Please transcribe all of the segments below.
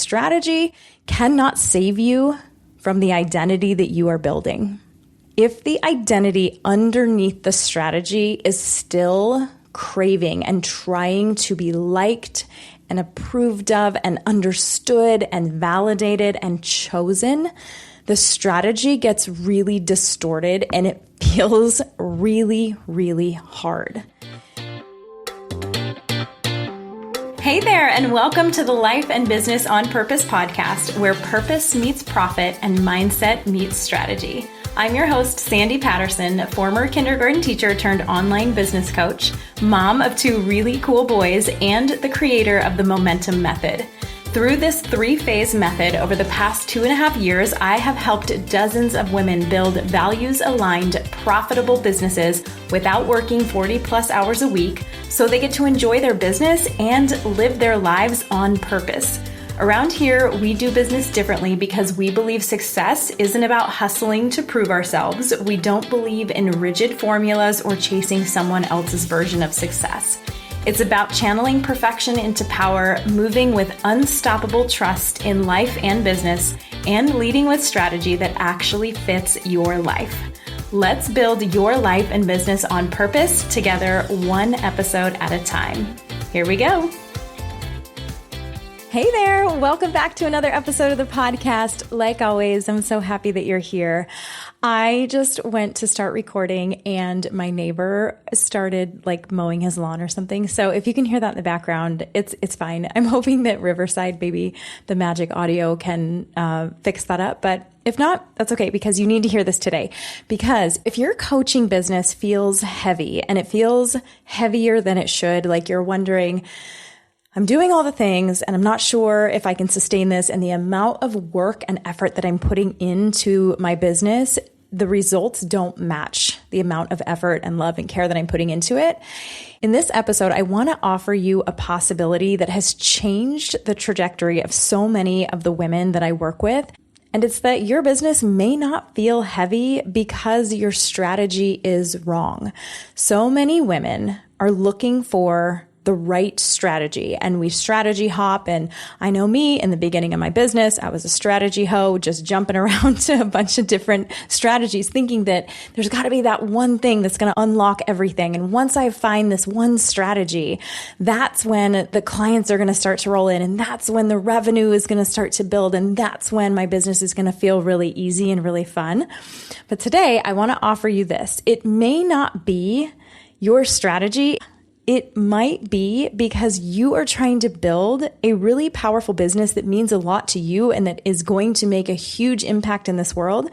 strategy cannot save you from the identity that you are building. If the identity underneath the strategy is still craving and trying to be liked and approved of and understood and validated and chosen, the strategy gets really distorted and it feels really, really hard. Hey there, and welcome to the Life and Business on Purpose podcast, where purpose meets profit and mindset meets strategy. I'm your host, Sandy Patterson, former kindergarten teacher turned online business coach, mom of 2 really cool boys, and the creator of the Momentum Method. Through this 3-phase method over the past 2.5 years, I have helped dozens of women build values-aligned, profitable businesses without working 40+ hours a week so they get to enjoy their business and live their lives on purpose. Around here, we do business differently because we believe success isn't about hustling to prove ourselves. We don't believe in rigid formulas or chasing someone else's version of success. It's about channeling perfection into power, moving with unstoppable trust in life and business, and leading with strategy that actually fits your life. Let's build your life and business on purpose together, one episode at a time. Here we go. Hey there, welcome back to another episode of the podcast. Like always, I'm so happy that you're here. I just went to start recording and my neighbor started mowing his lawn or something. So if you can hear that in the background, it's fine. I'm hoping that Riverside, maybe the magic audio can fix that up. But if not, that's okay, because you need to hear this today. Because if your coaching business feels heavy and it feels heavier than it should, like you're wondering, I'm doing all the things and I'm not sure if I can sustain this, and the amount of work and effort that I'm putting into my business, the results don't match the amount of effort and love and care that I'm putting into it. In this episode, I want to offer you a possibility that has changed the trajectory of so many of the women that I work with. And it's that your business may not feel heavy because your strategy is wrong. So many women are looking for the right strategy, and we strategy hop. And I know me, in the beginning of my business, I was a strategy hoe, just jumping around to a bunch of different strategies, thinking that there's got to be that one thing that's going to unlock everything. And once I find this one strategy, that's when the clients are going to start to roll in, and that's when the revenue is going to start to build, and that's when my business is going to feel really easy and really fun. But today, I want to offer you this. It may not be your strategy. It might be because you are trying to build a really powerful business that means a lot to you and that is going to make a huge impact in this world,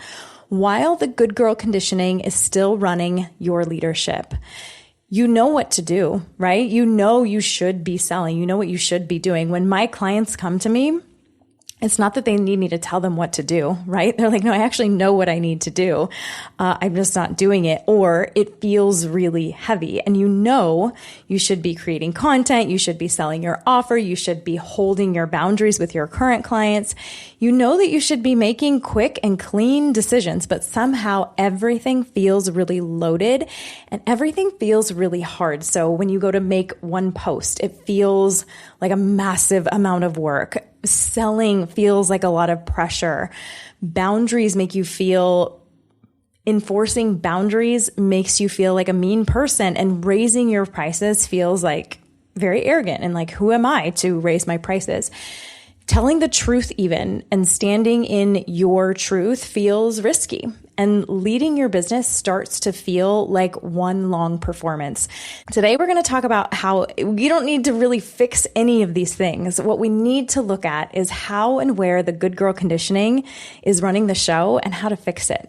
while the good girl conditioning is still running your leadership. You know what to do, right? You know you should be selling. You know what you should be doing. When my clients come to me, it's not that they need me to tell them what to do, right? They're like, no, I actually know what I need to do. I'm just not doing it. Or it feels really heavy. And you know you should be creating content. You should be selling your offer. You should be holding your boundaries with your current clients. You know that you should be making quick and clean decisions, but somehow everything feels really loaded and everything feels really hard. So when you go to make one post, it feels like a massive amount of work. Selling feels like a lot of pressure. Boundaries make you feel, enforcing boundaries makes you feel like a mean person, and raising your prices feels like very arrogant and like, who am I to raise my prices? Telling the truth even and standing in your truth feels risky. And leading your business starts to feel like one long performance. Today, we're going to talk about how you don't need to really fix any of these things. What we need to look at is how and where the good girl conditioning is running the show and how to fix it.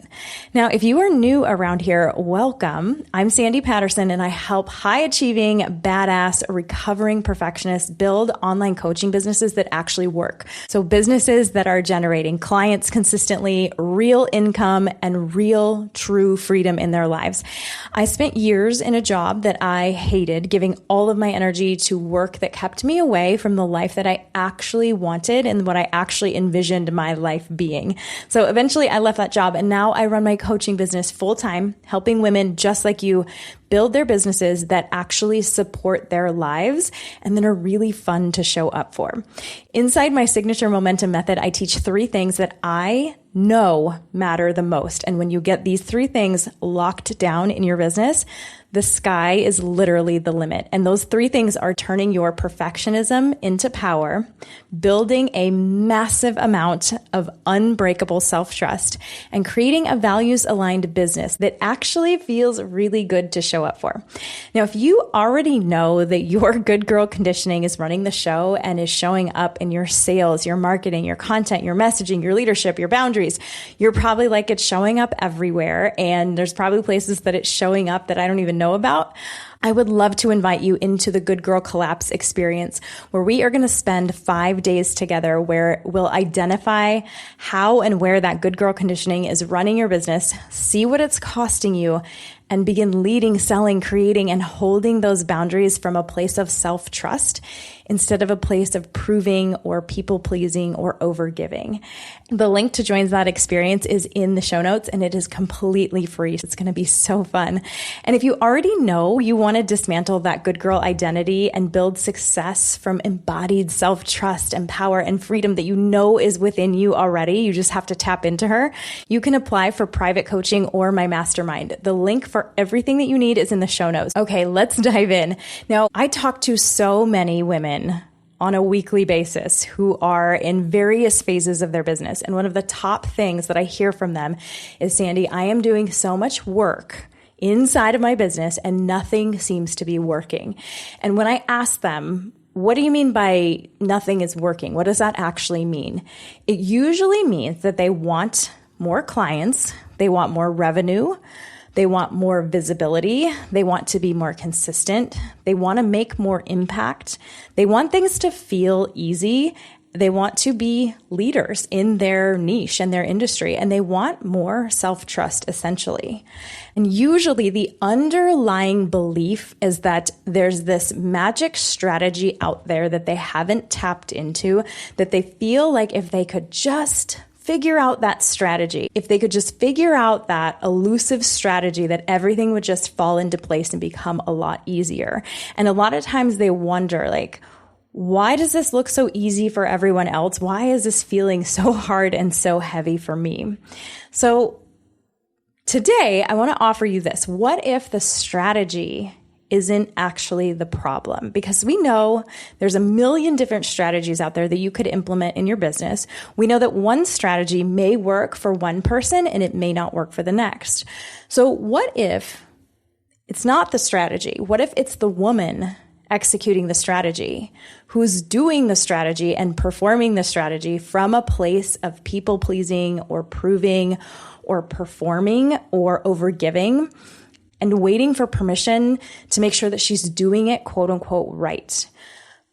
Now, if you are new around here, welcome. I'm Sandy Patterson, and I help high-achieving, badass, recovering perfectionists build online coaching businesses that actually work. So businesses that are generating clients consistently, real income, and real, true freedom in their lives. I spent years in a job that I hated, giving all of my energy to work that kept me away from the life that I actually wanted and what I actually envisioned my life being. So eventually I left that job, and now I run my coaching business full time, helping women just like you build their businesses that actually support their lives and then are really fun to show up for. Inside my signature momentum method, I teach 3 things that I know matter the most. And when you get these 3 things locked down in your business, the sky is literally the limit. And those 3 things are turning your perfectionism into power, building a massive amount of unbreakable self-trust, and creating a values-aligned business that actually feels really good to show up for. Now, if you already know that your good girl conditioning is running the show and is showing up in your sales, your marketing, your content, your messaging, your leadership, your boundaries, you're probably like, it's showing up everywhere. And there's probably places that it's showing up that I don't even know about. I would love to invite you into the Good Girl Collapse experience, where we are going to spend 5 days together, where we'll identify how and where that good girl conditioning is running your business, see what it's costing you, and begin leading, selling, creating, and holding those boundaries from a place of self-trust instead of a place of proving or people-pleasing or overgiving. The link to join that experience is in the show notes, and it is completely free. It's going to be so fun. And if you already know you want to dismantle that good girl identity and build success from embodied self-trust and power and freedom that you know is within you already, you just have to tap into her, you can apply for private coaching or my mastermind. The link for everything that you need is in the show notes. Okay, let's dive in. Now, I talk to so many women on a weekly basis who are in various phases of their business. And one of the top things that I hear from them is, Sandy, I am doing so much work inside of my business and nothing seems to be working. And when I ask them, what do you mean by nothing is working? What does that actually mean? It usually means that they want more clients, they want more revenue, they want more visibility. They want to be more consistent. They want to make more impact. They want things to feel easy. They want to be leaders in their niche and their industry, and they want more self-trust, essentially. And usually the underlying belief is that there's this magic strategy out there that they haven't tapped into, that they feel like if they could just figure out that strategy, if they could just figure out that elusive strategy, that everything would just fall into place and become a lot easier. And a lot of times they wonder, like, why does this look so easy for everyone else? Why is this feeling so hard and so heavy for me? So today I want to offer you this. What if the strategy isn't actually the problem? Because we know there's a million different strategies out there that you could implement in your business. We know that one strategy may work for one person and it may not work for the next. So what if it's not the strategy? What if it's the woman executing the strategy, who's doing the strategy and performing the strategy from a place of people pleasing or proving or performing or overgiving, and waiting for permission to make sure that she's doing it, quote unquote, right?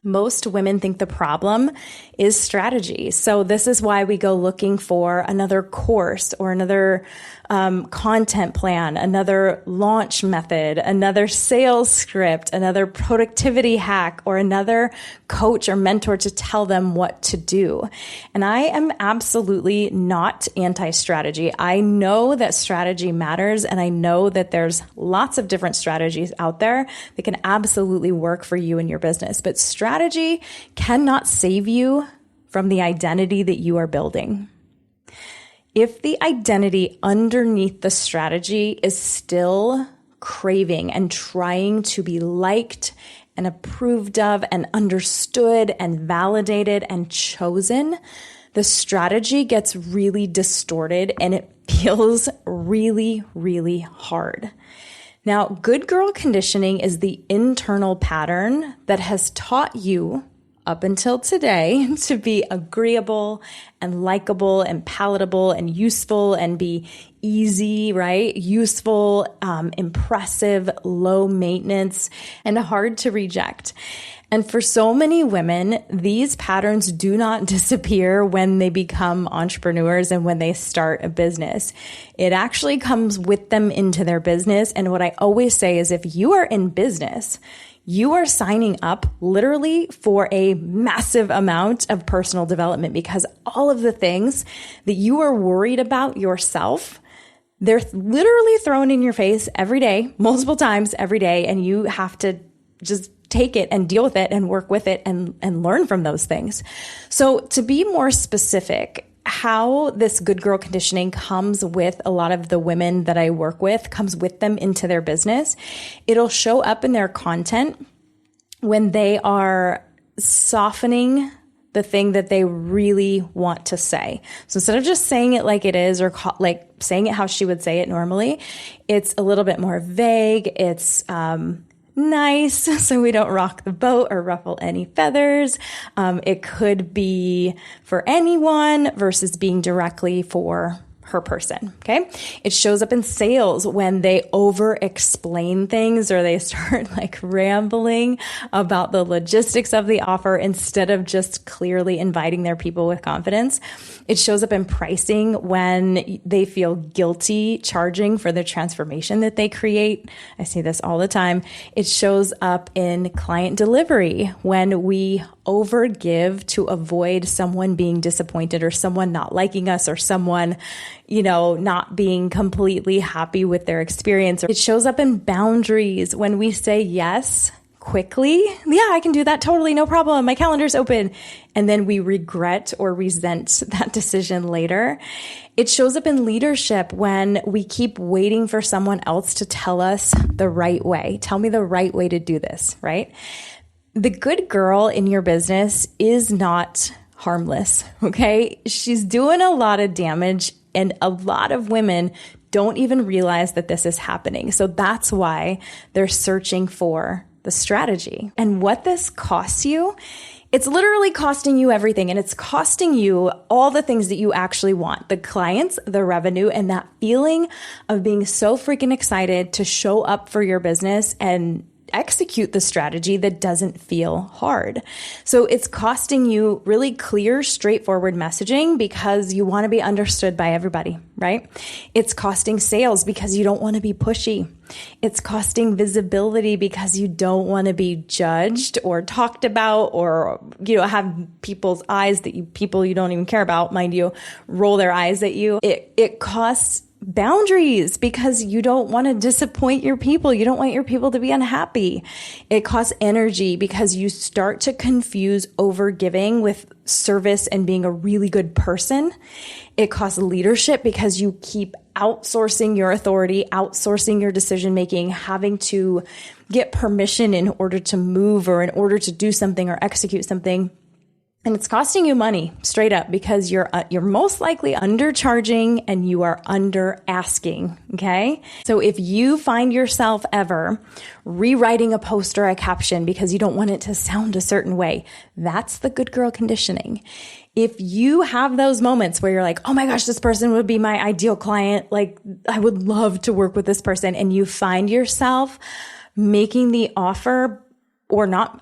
Most women think the problem is strategy. So this is why we go looking for another course or another content plan, another launch method, another sales script, another productivity hack, or another coach or mentor to tell them what to do. And I am absolutely not anti-strategy. I know that strategy matters, and I know that there's lots of different strategies out there that can absolutely work for you and your business. But strategy cannot save you from the identity that you are building. If the identity underneath the strategy is still craving and trying to be liked and approved of and understood and validated and chosen, the strategy gets really distorted and it feels really, really hard. Now, good girl conditioning is the internal pattern that has taught you up until today to be agreeable and likable and palatable and useful and be easy, right? Useful, impressive, low maintenance, and hard to reject. And for so many women, these patterns do not disappear when they become entrepreneurs and when they start a business. It actually comes with them into their business. And what I always say is, if you are in business, you are signing up literally for a massive amount of personal development, because all of the things that you are worried about yourself, They're literally thrown in your face every day, multiple times every day, and you have to just take it and deal with it and work with it and learn from those things. So to be more specific, how this good girl conditioning comes with a lot of the women that I work with, comes with them into their business. It'll show up in their content when they are softening the thing that they really want to say. So instead of just saying it like it is or like saying it how she would say it normally, it's a little bit more vague. It's nice, so we don't rock the boat or ruffle any feathers. It could be for anyone versus being directly for her person. Okay. It shows up in sales when they over explain things or they start like rambling about the logistics of the offer instead of just clearly inviting their people with confidence. It shows up in pricing when they feel guilty charging for the transformation that they create. I see this all the time. It shows up in client delivery when we overgive to avoid someone being disappointed or someone not liking us or someone, not being completely happy with their experience. It shows up in boundaries when we say yes quickly. Yeah, I can do that. Totally. No problem. My calendar's open. And then we regret or resent that decision later. It shows up in leadership when we keep waiting for someone else to tell us the right way. Tell me the right way to do this, right? The good girl in your business is not harmless, okay? She's doing a lot of damage, and a lot of women don't even realize that this is happening. So that's why they're searching for the strategy. And what this costs you, it's literally costing you everything, and it's costing you all the things that you actually want: the clients, the revenue, and that feeling of being so freaking excited to show up for your business and execute the strategy that doesn't feel hard. So it's costing you really clear, straightforward messaging because you want to be understood by everybody, right? It's costing sales because you don't want to be pushy. It's costing visibility because you don't want to be judged or talked about or, have people's eyes people you don't even care about, mind you, roll their eyes at you. It costs boundaries because you don't want to disappoint your people. You don't want your people to be unhappy. It costs energy because you start to confuse overgiving with service and being a really good person. It costs leadership because you keep outsourcing your authority, outsourcing your decision making, having to get permission in order to move or in order to do something or execute something. And it's costing you money straight up because you're most likely undercharging and you are under asking. Okay. So if you find yourself ever rewriting a post or a caption because you don't want it to sound a certain way, that's the good girl conditioning. If you have those moments where you're like, oh my gosh, this person would be my ideal client. Like, I would love to work with this person. And you find yourself making the offer or not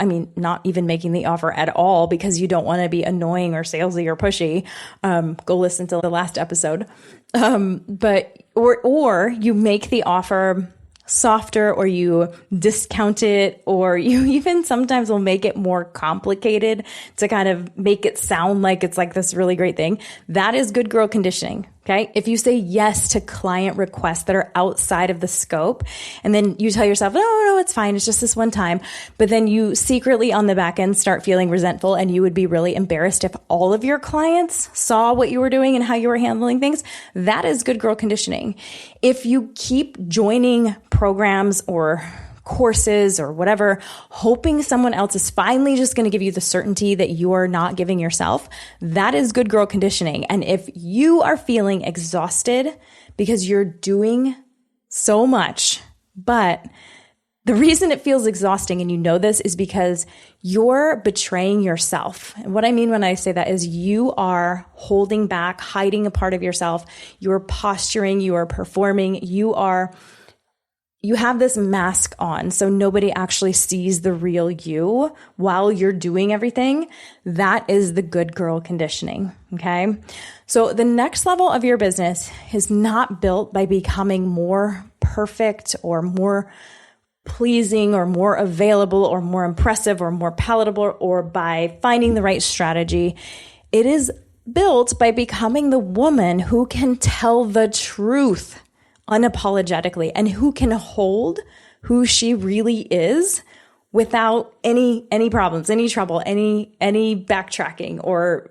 even making the offer at all because you don't want to be annoying or salesy or pushy. Go listen to the last episode. Or you make the offer softer, or you discount it, or you even sometimes will make it more complicated to kind of make it sound like it's like this really great thing. That is good girl conditioning. Okay. If you say yes to client requests that are outside of the scope, and then you tell yourself, no, it's fine. It's just this one time. But then you secretly on the back end start feeling resentful, and you would be really embarrassed if all of your clients saw what you were doing and how you were handling things. That is good girl conditioning. If you keep joining programs or courses or whatever, hoping someone else is finally just going to give you the certainty that you are not giving yourself, that is good girl conditioning. And if you are feeling exhausted because you're doing so much, but the reason it feels exhausting, and you know this, is because you're betraying yourself. And what I mean when I say that is you are holding back, hiding a part of yourself. You're posturing, you are performing, you have this mask on so nobody actually sees the real you while you're doing everything. That is the good girl conditioning. Okay. So the next level of your business is not built by becoming more perfect or more pleasing or more available or more impressive or more palatable or by finding the right strategy. It is built by becoming the woman who can tell the truth unapologetically and who can hold who she really is without any problems, any trouble, any backtracking or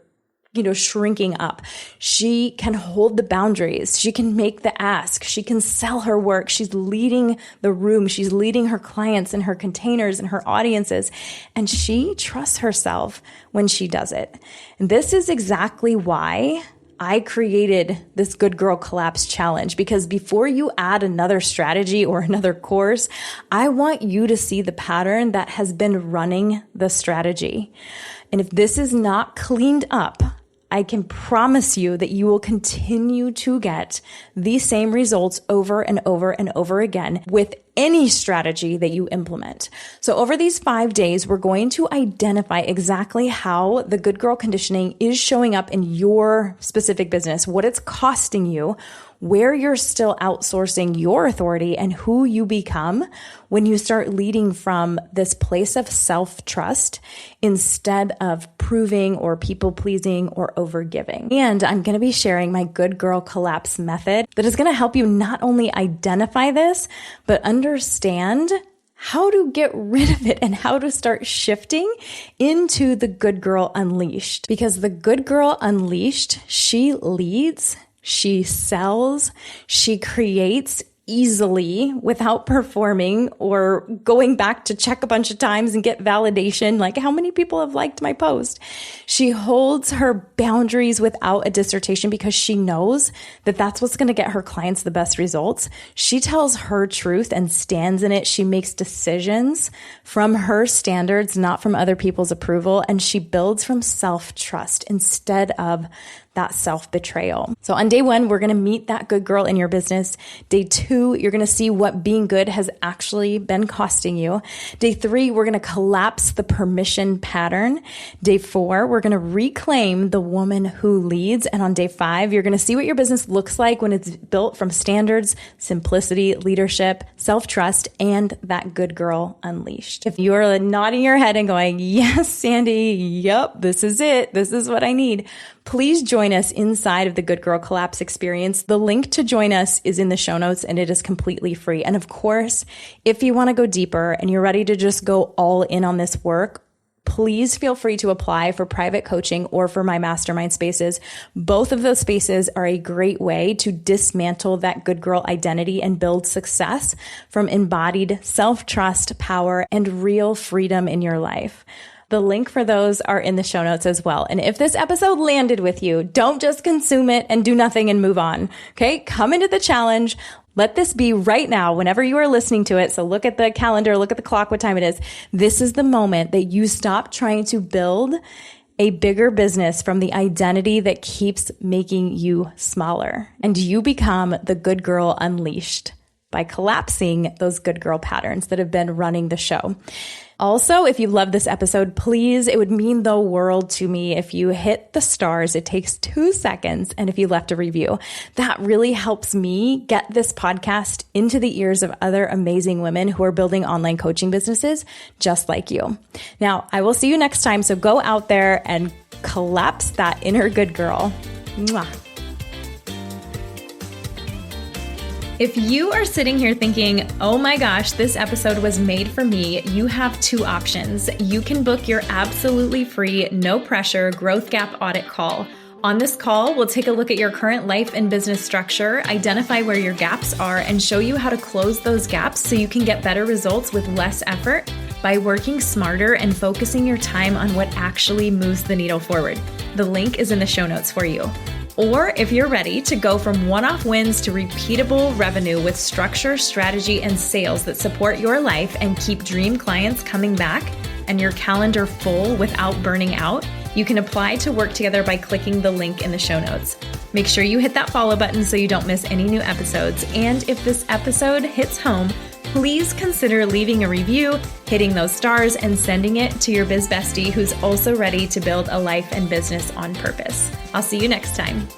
shrinking up. She can hold the boundaries. She can make the ask. She can sell her work. She's leading the room. She's leading her clients and her containers and her audiences. And she trusts herself when she does it. And this is exactly why I created this Good Girl Collapse Challenge, because before you add another strategy or another course, I want you to see the pattern that has been running the strategy. And if this is not cleaned up, I can promise you that you will continue to get these same results over and over and over again with any strategy that you implement. So over these 5 days, we're going to identify exactly how the good girl conditioning is showing up in your specific business, what it's costing you, where you're still outsourcing your authority, and who you become when you start leading from this place of self-trust instead of proving or people-pleasing or overgiving. And I'm going to be sharing my Good Girl Collapse method that is going to help you not only identify this, but understand how to get rid of it and how to start shifting into the Good Girl Unleashed. Because the Good Girl Unleashed, she leads, she sells, she creates easily without performing or going back to check a bunch of times and get validation. Like, how many people have liked my post? She holds her boundaries without a dissertation because she knows that that's what's going to get her clients the best results. She tells her truth and stands in it. She makes decisions from her standards, not from other people's approval. And she builds from self-trust instead of that self-betrayal. So on day 1, we're going to meet that good girl in your business. Day 2, you're going to see what being good has actually been costing you. Day 3, we're going to collapse the permission pattern. Day 4, we're going to reclaim the woman who leads. And on day 5, you're going to see what your business looks like when it's built from standards, simplicity, leadership, self-trust, and that good girl unleashed. If you're nodding your head and going, yes, Sandy, yep, this is it. This is what I need. Please join us inside of the Good Girl Collapse experience. The link to join us is in the show notes and it is completely free. And of course, if you want to go deeper and you're ready to just go all in on this work, please feel free to apply for private coaching or for my mastermind spaces. Both of those spaces are a great way to dismantle that good girl identity and build success from embodied self-trust, power, and real freedom in your life. The link for those are in the show notes as well. And if this episode landed with you, don't just consume it and do nothing and move on. Okay? Come into the challenge. Let this be right now, whenever you are listening to it. So look at the calendar, look at the clock, what time it is. This is the moment that you stop trying to build a bigger business from the identity that keeps making you smaller. And you become the good girl unleashed by collapsing those good girl patterns that have been running the show. Also, if you love this episode, please, it would mean the world to me if you hit the stars. It takes 2 seconds. And if you left a review, that really helps me get this podcast into the ears of other amazing women who are building online coaching businesses just like you. Now, I will see you next time. So go out there and collapse that inner good girl. Mwah. If you are sitting here thinking, oh my gosh, this episode was made for me, you have 2 options. You can book your absolutely free, no pressure growth gap audit call. On this call, we'll take a look at your current life and business structure, identify where your gaps are, and show you how to close those gaps so you can get better results with less effort by working smarter and focusing your time on what actually moves the needle forward. The link is in the show notes for you. Or if you're ready to go from one-off wins to repeatable revenue with structure, strategy, and sales that support your life and keep dream clients coming back and your calendar full without burning out, you can apply to work together by clicking the link in the show notes. Make sure you hit that follow button so you don't miss any new episodes. And if this episode hits home, please consider leaving a review, hitting those stars, and sending it to your biz bestie who's also ready to build a life and business on purpose. I'll see you next time.